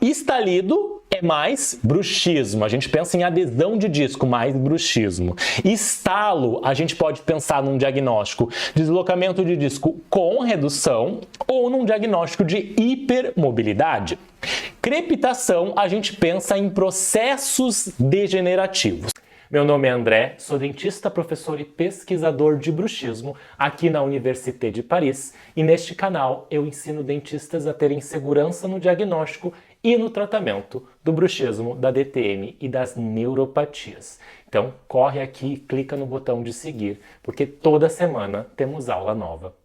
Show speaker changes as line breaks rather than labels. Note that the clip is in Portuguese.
Estalido é mais bruxismo. A gente pensa em adesão de disco, mais bruxismo. Estalo, a gente pode pensar num diagnóstico de deslocamento de disco com redução ou num diagnóstico de hipermobilidade. Crepitação, a gente pensa em processos degenerativos. Meu nome é André, sou dentista, professor e pesquisador de bruxismo aqui na Université de Paris, e neste canal eu ensino dentistas a terem segurança no diagnóstico e no tratamento do bruxismo, da DTM e das neuropatias. Então corre aqui e clica no botão de seguir, porque toda semana temos aula nova.